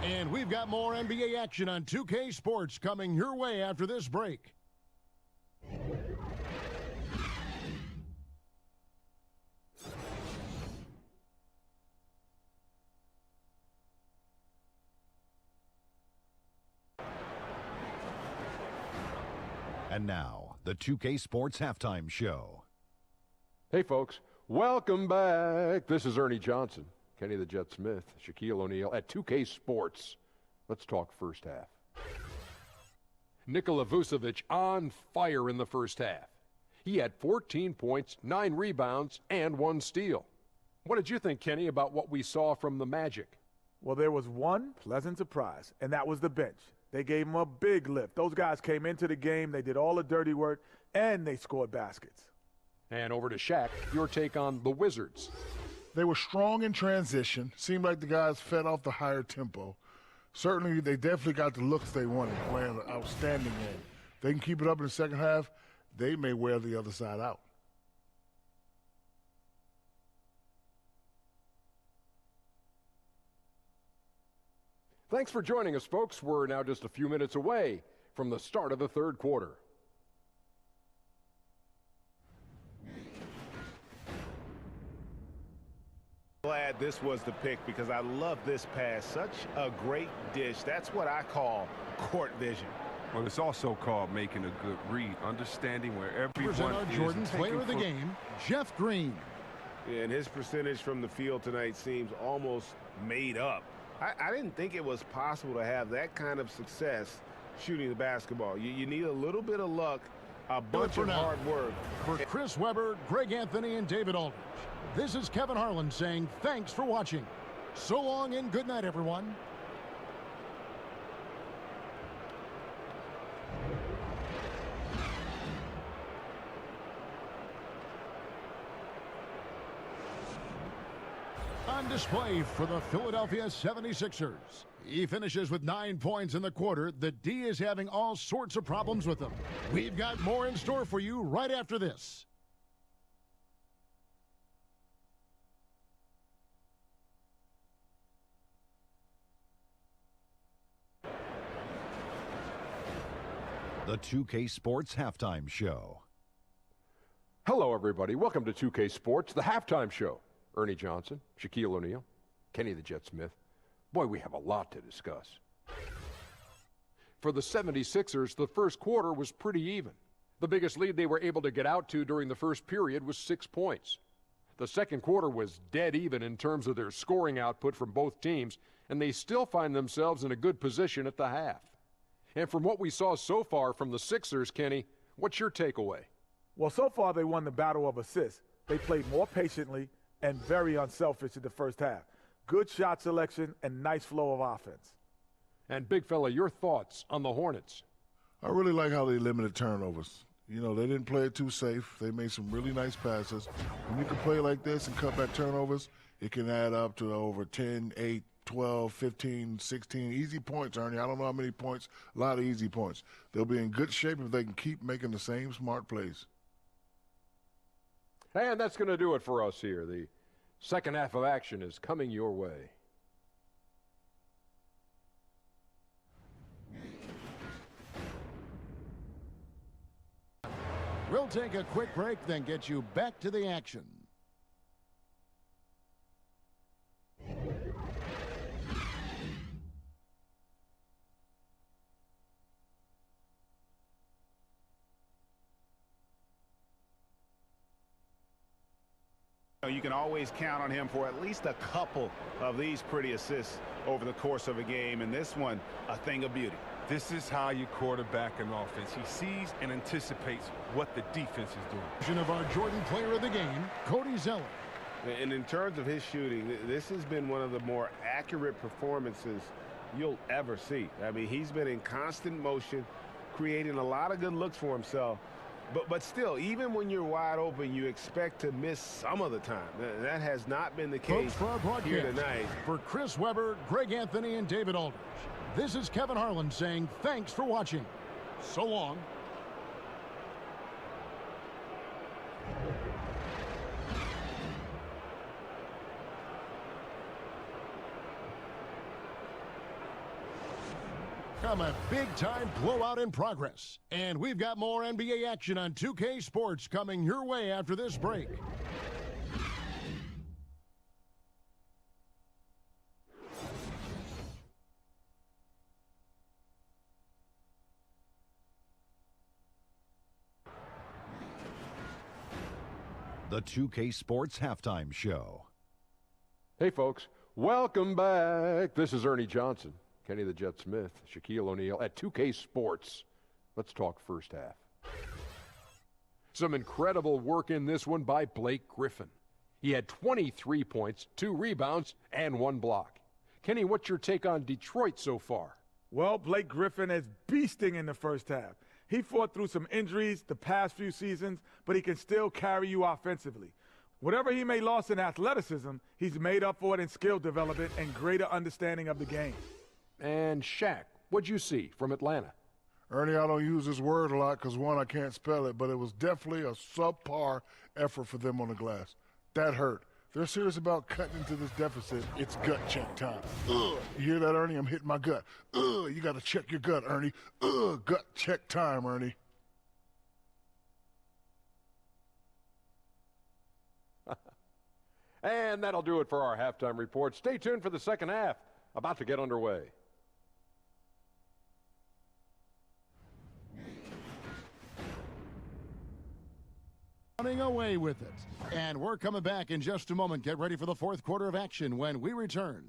And we've got more NBA action on 2K Sports coming your way after this break. And now, the 2K Sports Halftime Show. Hey, folks. Welcome back. This is Ernie Johnson, Kenny the Jet Smith, Shaquille O'Neal at 2K Sports. Let's talk first half. Nikola Vucevic on fire in the first half. He had 14 points, 9 rebounds, and 1 steal. What did you think, Kenny, about what we saw from the Magic? Well, there was one pleasant surprise, and that was the bench. They gave him a big lift. Those guys came into the game, they did all the dirty work, and they scored baskets. And over to Shaq, your take on the Wizards. They were strong in transition. Seemed like the guys fed off the higher tempo. Certainly, they definitely got the looks they wanted, playing an outstanding game. If they can keep it up in the second half, they may wear the other side out. Thanks for joining us, folks. We're now just a few minutes away from the start of the third quarter. Glad this was the pick because I love this pass. Such a great dish. That's what I call court vision. Well, it's also called making a good read, understanding where everyone Present our Jordan player of the game, Jeff Green. And his percentage from the field tonight seems almost made up. I didn't think it was possible to have that kind of success shooting the basketball. You need a little bit of luck, a bunch of hard work. For Chris Webber, Greg Anthony, and David Aldridge, this is Kevin Harlan saying thanks for watching. So long and good night, everyone. On display for the Philadelphia 76ers. He finishes with 9 points in the quarter. The D is having all sorts of problems with him. We've got more in store for you right after this. The 2K Sports Halftime Show. Hello, everybody. Welcome to 2K Sports, the halftime show. Ernie Johnson, Shaquille O'Neal, Kenny the Jet Smith. Boy, we have a lot to discuss. For the 76ers, the first quarter was pretty even. The biggest lead they were able to get out to during the first period was 6 points. The second quarter was dead even in terms of their scoring output from both teams, and they still find themselves in a good position at the half. And from what we saw so far from the Sixers, Kenny, what's your takeaway? Well, so far they won the battle of assists. They played more patiently and very unselfish in the first half. Good shot selection and nice flow of offense. And big fella, your thoughts on the Hornets? I really like how they limited turnovers. You know, they didn't play it too safe. They made some really nice passes. When you can play like this and cut back turnovers, it can add up to over 10, 8, 12, 15, 16 easy points, Ernie. I don't know how many points, a lot of easy points. They'll be in good shape if they can keep making the same smart plays. And that's going to do it for us here. The second half of action is coming your way. We'll take a quick break, then get you back to the action. You can always count on him for at least a couple of these pretty assists over the course of a game, and this one, a thing of beauty. This is how you quarterback an offense. He sees and anticipates what the defense is doing. Of our Jordan player of the game, Cody Zeller. And in terms of his shooting, this has been one of the more accurate performances you'll ever see. I mean, he's been in constant motion, creating a lot of good looks for himself. But still, even when you're wide open, you expect to miss some of the time. That has not been the case For our broadcast, here tonight. For Chris Webber, Greg Anthony, and David Aldridge, this is Kevin Harlan saying thanks for watching. So long. From a big-time blowout in progress. And we've got more NBA action on 2K Sports coming your way after this break. The 2K Sports Halftime Show. Hey, folks. Welcome back. This is Ernie Johnson, Kenny the Jet Smith, Shaquille O'Neal at 2K Sports. Let's talk first half. Some incredible work in this one by Blake Griffin. He had 23 points, 2 rebounds, and 1 block. Kenny, what's your take on Detroit so far? Well, Blake Griffin is beasting in the first half. He fought through some injuries the past few seasons, but he can still carry you offensively. Whatever he may lost in athleticism, he's made up for it in skill development and greater understanding of the game. And Shaq, what'd you see from Atlanta? Ernie, I don't use this word a lot because, one, I can't spell it, but it was definitely a subpar effort for them on the glass. That hurt. If they're serious about cutting into this deficit, it's gut check time. Ugh. You hear that, Ernie? I'm hitting my gut. Ugh. You got to check your gut, Ernie. Ugh. Gut check time, Ernie. And that'll do it for our halftime report. Stay tuned for the second half. About to get underway. Running away with it. And we're coming back in just a moment. Get ready for the fourth quarter of action when we return.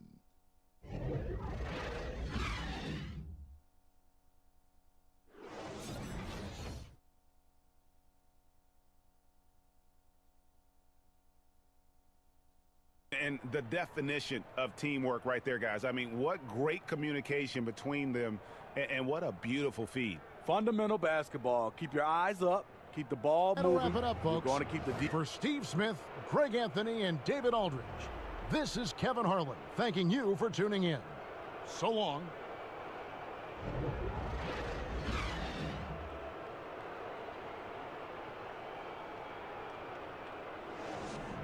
And the definition of teamwork right there, guys. I mean, what great communication between them, and what a beautiful feed. Fundamental basketball. Keep your eyes up. Keep the ball That'll moving. wrap it up, folks. You're going to keep the deep. For Steve Smith, Craig Anthony, and David Aldridge, this is Kevin Harlan thanking you for tuning in. So long.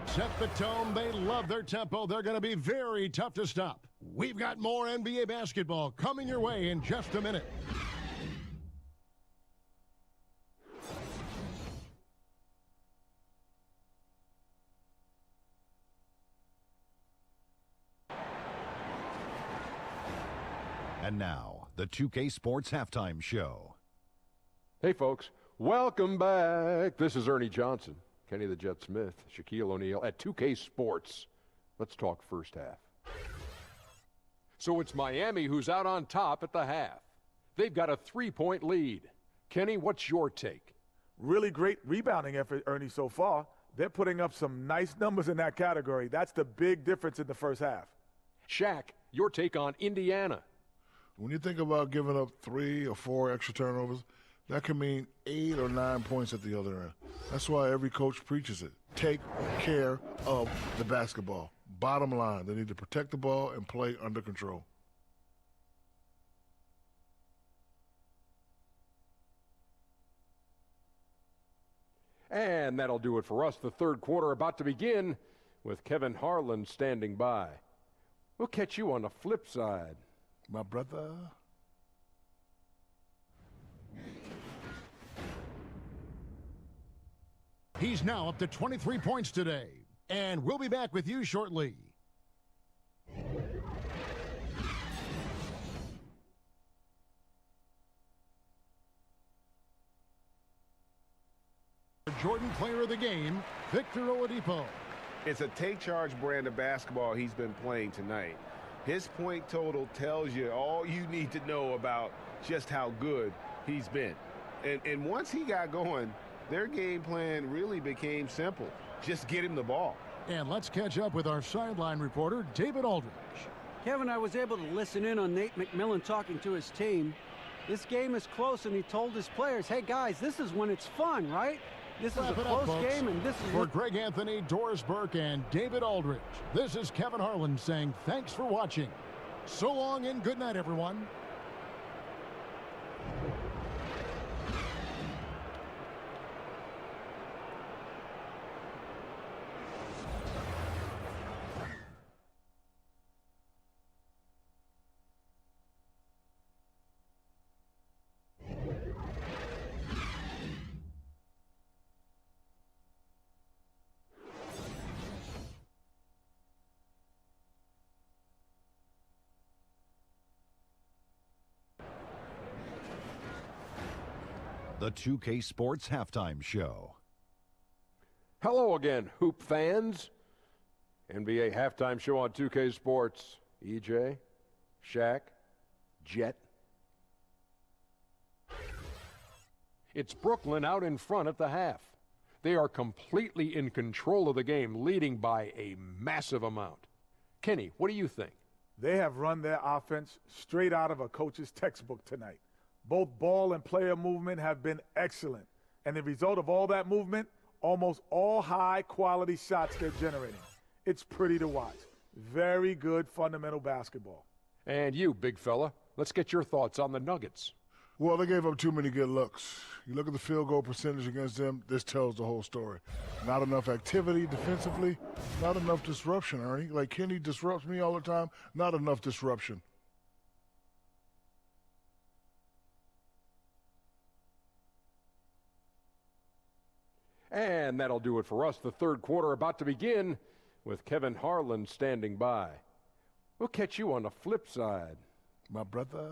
Set the tone. They love their tempo. They're going to be very tough to stop. We've got more NBA basketball coming your way in just a minute. And now, the 2K Sports Halftime Show. Hey, folks. Welcome back. This is Ernie Johnson, Kenny the Jet Smith, Shaquille O'Neal at 2K Sports. Let's talk first half. So it's Miami who's out on top at the half. They've got a 3-point lead. Kenny, what's your take? Really great rebounding effort, Ernie, so far. They're putting up some nice numbers in that category. That's the big difference in the first half. Shaq, your take on Indiana. When you think about giving up 3 or 4 extra turnovers, that can mean 8 or 9 points at the other end. That's why every coach preaches it. Take care of the basketball. Bottom line, they need to protect the ball and play under control. And that'll do it for us. The third quarter about to begin with Kevin Harlan standing by. We'll catch you on the flip side. My brother. He's now up to 23 points today. And we'll be back with you shortly. Jordan Player of the Game, Victor Oladipo. It's a take-charge brand of basketball he's been playing tonight. His point total tells you all you need to know about just how good he's been. And once he got going, their game plan really became simple. Just get him the ball. And let's catch up with our sideline reporter, David Aldridge. Kevin, I was able to listen in on Nate McMillan talking to his team. This game is close, and he told his players, hey, guys, this is when it's fun, right? This is a close game, and this is... For Greg Anthony, Doris Burke, and David Aldridge, this is Kevin Harlan saying thanks for watching. So long and good night, everyone. the 2K Sports Halftime Show. Hello again, Hoop fans. NBA Halftime Show on 2K Sports. EJ, Shaq, Jet. It's Brooklyn out in front at the half. They are completely in control of the game, leading by a massive amount. Kenny, what do you think? They have run their offense straight out of a coach's textbook tonight. Both ball and player movement have been excellent. And the result of all that movement, almost all high-quality shots they're generating. It's pretty to watch. Very good fundamental basketball. And you, big fella, let's get your thoughts on the Nuggets. Well, they gave up too many good looks. You look at the field goal percentage against them, this tells the whole story. Not enough activity defensively, not enough disruption, Ernie. Like Kenny disrupts me all the time, not enough disruption. And that'll do it for us. The third quarter about to begin with Kevin Harlan standing by. We'll catch you on the flip side. My brother.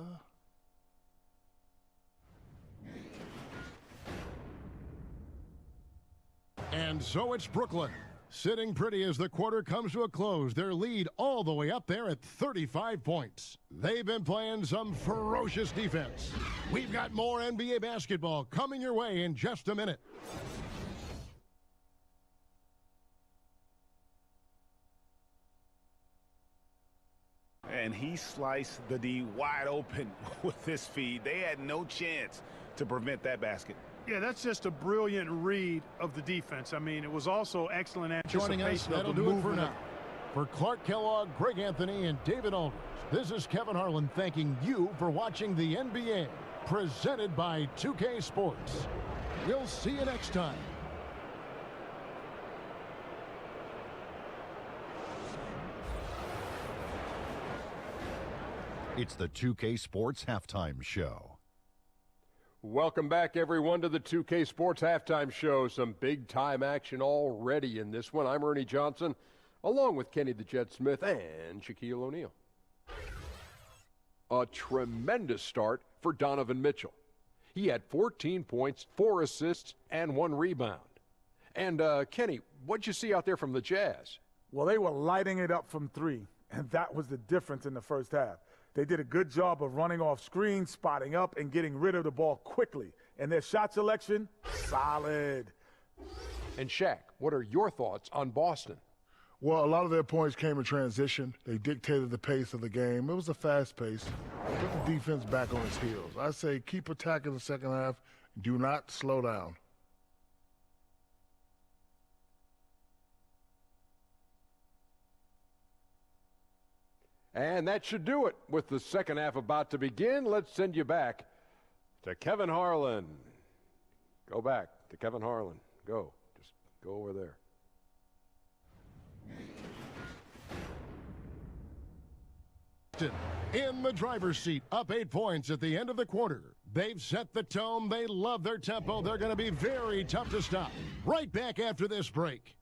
And so it's Brooklyn, sitting pretty as the quarter comes to a close. Their lead all the way up there at 35 points. They've been playing some ferocious defense. We've got more NBA basketball coming your way in just a minute. And he sliced the D wide open with this feed. They had no chance to prevent that basket. Yeah, that's just a brilliant read of the defense. I mean, it was also excellent anticipation. Joining us, that'll do it for now. For Clark Kellogg, Greg Anthony, and David Aldridge, this is Kevin Harlan thanking you for watching the NBA, presented by 2K Sports. We'll see you next time. It's the 2K Sports Halftime Show. Welcome back, everyone, to the 2K Sports Halftime Show. Some big-time action already in this one. I'm Ernie Johnson, along with Kenny the Jet Smith and Shaquille O'Neal. A tremendous start for Donovan Mitchell. He had 14 points, 4 assists, and 1 rebound. And, Kenny, what'd you see out there from the Jazz? Well, they were lighting it up from three, and that was the difference in the first half. They did a good job of running off screens, spotting up, and getting rid of the ball quickly. And their shot selection, solid. And Shaq, what are your thoughts on Boston? Well, a lot of their points came in transition. They dictated the pace of the game. It was a fast pace. Put the defense back on its heels. I say keep attacking the second half. Do not slow down. And that should do it. With the second half about to begin, let's send you back to Kevin Harlan. Go back to Kevin Harlan. Go. Just go over there. In the driver's seat, up 8 points at the end of the quarter. They've set the tone. They love their tempo. They're going to be very tough to stop. Right back after this break.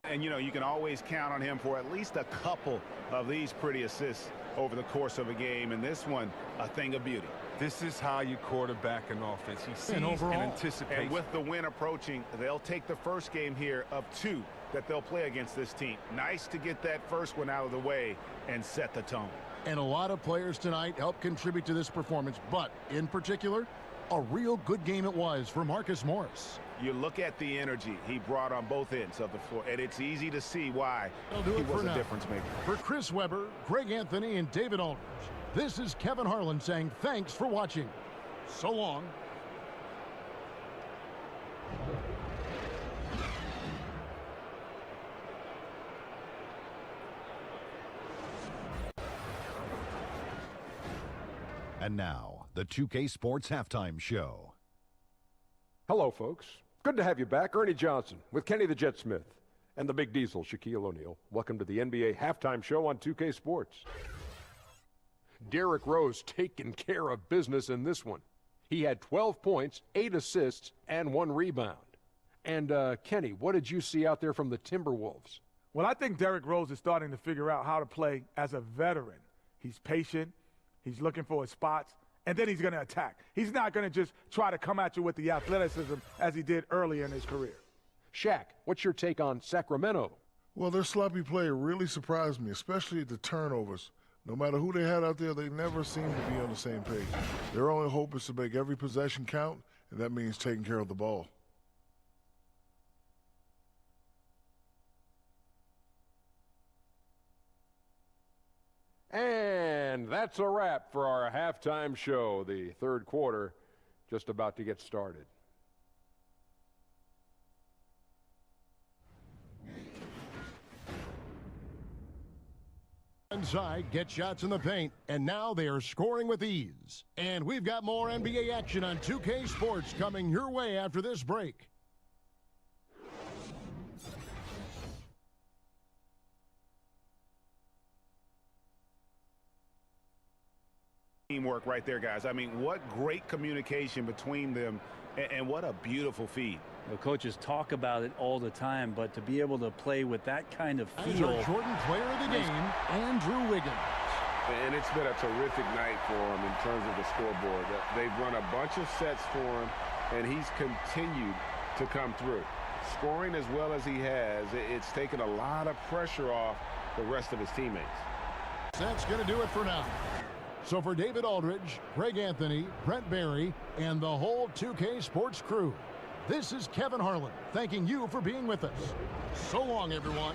And, you know, you can always count on him for at least a couple of these pretty assists over the course of a game. And this one, a thing of beauty. This is how you quarterback an offense. He sees and anticipates. And with the win approaching, they'll take the first game here of 2 that they'll play against this team. Nice to get that first one out of the way and set the tone. And a lot of players tonight helped contribute to this performance, but in particular, a real good game it was for Marcus Morris. You look at the energy he brought on both ends of the floor, and it's easy to see why he was a difference maker. For Chris Webber, Greg Anthony, and David Aldridge, this is Kevin Harlan saying thanks for watching. So long. And now, the 2K Sports Halftime Show. Hello, folks. Good to have you back. Ernie Johnson with Kenny the Jet Smith and the Big Diesel, Shaquille O'Neal. Welcome to the NBA Halftime Show on 2K Sports. Derrick Rose taking care of business in this one. He had 12 points, 8 assists, and 1 rebound. And, Kenny, what did you see out there from the Timberwolves? Well, I think Derrick Rose is starting to figure out how to play as a veteran. He's patient. He's looking for his spots. And then he's going to attack. He's not going to just try to come at you with the athleticism as he did early in his career. Shaq, what's your take on Sacramento? Well, their sloppy play really surprised me, especially the turnovers. No matter who they had out there, they never seemed to be on the same page. Their only hope is to make every possession count, and that means taking care of the ball. And that's a wrap for our halftime show. The third quarter just about to get started. Inside, get shots in the paint, and now they are scoring with ease. And we've got more NBA action on 2K Sports coming your way after this break. Teamwork right there, guys. I mean, what great communication between them, and what a beautiful feed. The coaches talk about it all the time, but to be able to play with that kind of feel. As our Jordan player of the game, Andrew Wiggins. And it's been a terrific night for him in terms of the scoreboard. They've run a bunch of sets for him, and he's continued to come through. Scoring as well as he has, it's taken a lot of pressure off the rest of his teammates. That's going to do it for now. So for David Aldridge, Greg Anthony, Brent Barry, and the whole 2K Sports crew, this is Kevin Harlan thanking you for being with us. So long, everyone.